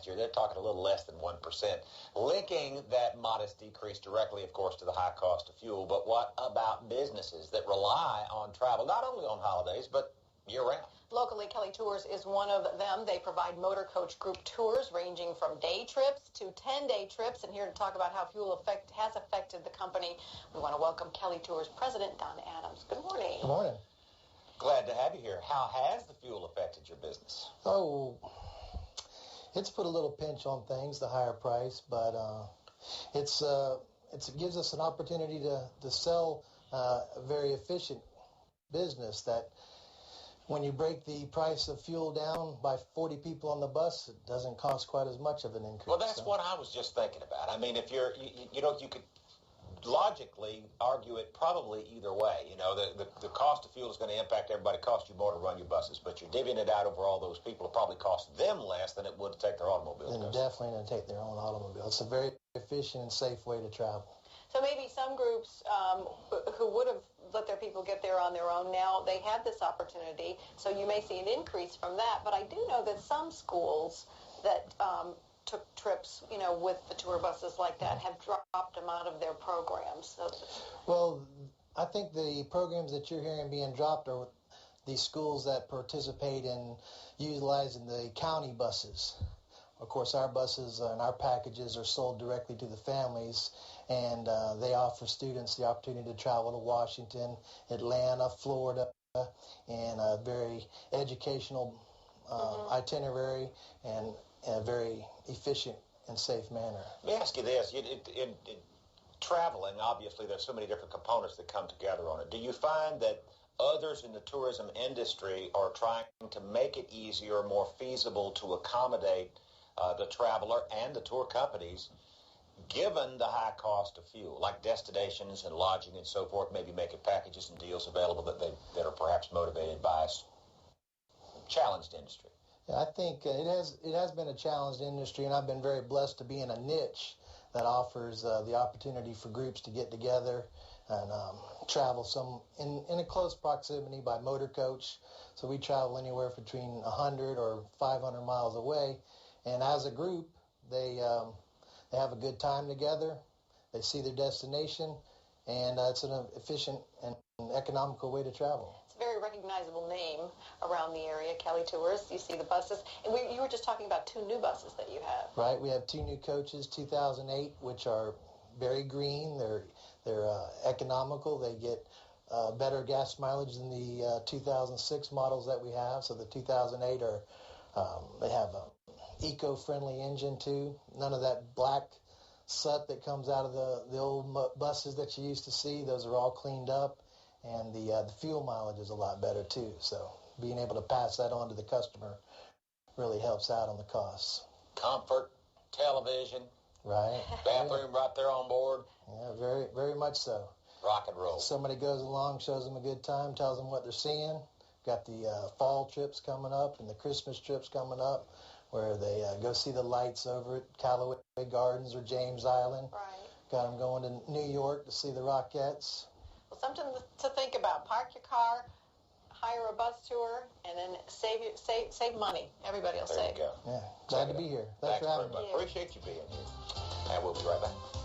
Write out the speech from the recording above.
year. They're talking a little less than 1%. Linking that modest decrease directly, of course, to the high cost of fuel. But what about businesses that rely on travel, not only on holidays, but year-round? Locally, Kelly Tours is one of them. They provide motor coach group tours ranging from day trips to 10-day trips. And here to talk about how fuel has affected the company, we want to welcome Kelly Tours President Don Adams. Good morning. Good morning. Glad to have you here. How has the fuel affected your business? Oh, it's put a little pinch on things, the higher price, but it gives us an opportunity to sell a very efficient business that when you break the price of fuel down by 40 people on the bus, it doesn't cost quite as much of an increase. Well, that's what I was just thinking about. I mean, if you could logically argue it probably either way. You know, the cost of fuel is going to impact everybody. It costs you more to run your buses, but you're divvying it out over all those people. It probably costs them less than it would to take their automobiles. And definitely going to take their own automobile. It's a very efficient and safe way to travel. So maybe some groups who would have let their people get there on their own, now they have this opportunity. So you may see an increase from that. But I do know that some schools that took trips, with the tour buses like that have dropped them out of their programs. So, well, I think the programs that you're hearing being dropped are the schools that participate in utilizing the county buses. Of course, our buses and our packages are sold directly to the families, and they offer students the opportunity to travel to Washington, Atlanta, Florida, in a very educational itinerary and in a very efficient and safe manner. Let me ask you this. In traveling, obviously, there's so many different components that come together on it. Do you find that others in the tourism industry are trying to make it easier or more feasible to accommodate the traveler and the tour companies, given the high cost of fuel, like destinations and lodging and so forth, maybe making packages and deals available that are perhaps motivated by a challenged industry? Yeah, I think it has been a challenged industry, and I've been very blessed to be in a niche that offers the opportunity for groups to get together and travel in a close proximity by motor coach. So we travel anywhere between 100 or 500 miles away. And as a group, they have a good time together. They see their destination, and it's an efficient and economical way to travel. It's a very recognizable name around the area, Kelly Tours. You see the buses. And you were just talking about 2 new buses that you have. Right. We have 2 new coaches, 2008, which are very green. They're economical. They get better gas mileage than the 2006 models that we have. So the 2008 they have a eco-friendly engine too. None of that black soot that comes out of the old buses that you used to see. Those are all cleaned up, and the fuel mileage is a lot better too. So being able to pass that on to the customer really helps out on the costs. Comfort, television, right? Bathroom right there on board. Yeah, very, very much so. Rock and roll. Somebody goes along, shows them a good time, tells them what they're seeing. Got the fall trips coming up and the Christmas trips coming up, where they go see the lights over at Callaway Gardens or James Island. Right. Got them going to New York to see the Rockettes. Well, something to think about. Park your car, hire a bus tour, and then save money. Everybody will save. There you go. Yeah, glad to be here. Thanks for having me. Appreciate you being here. And we'll be right back.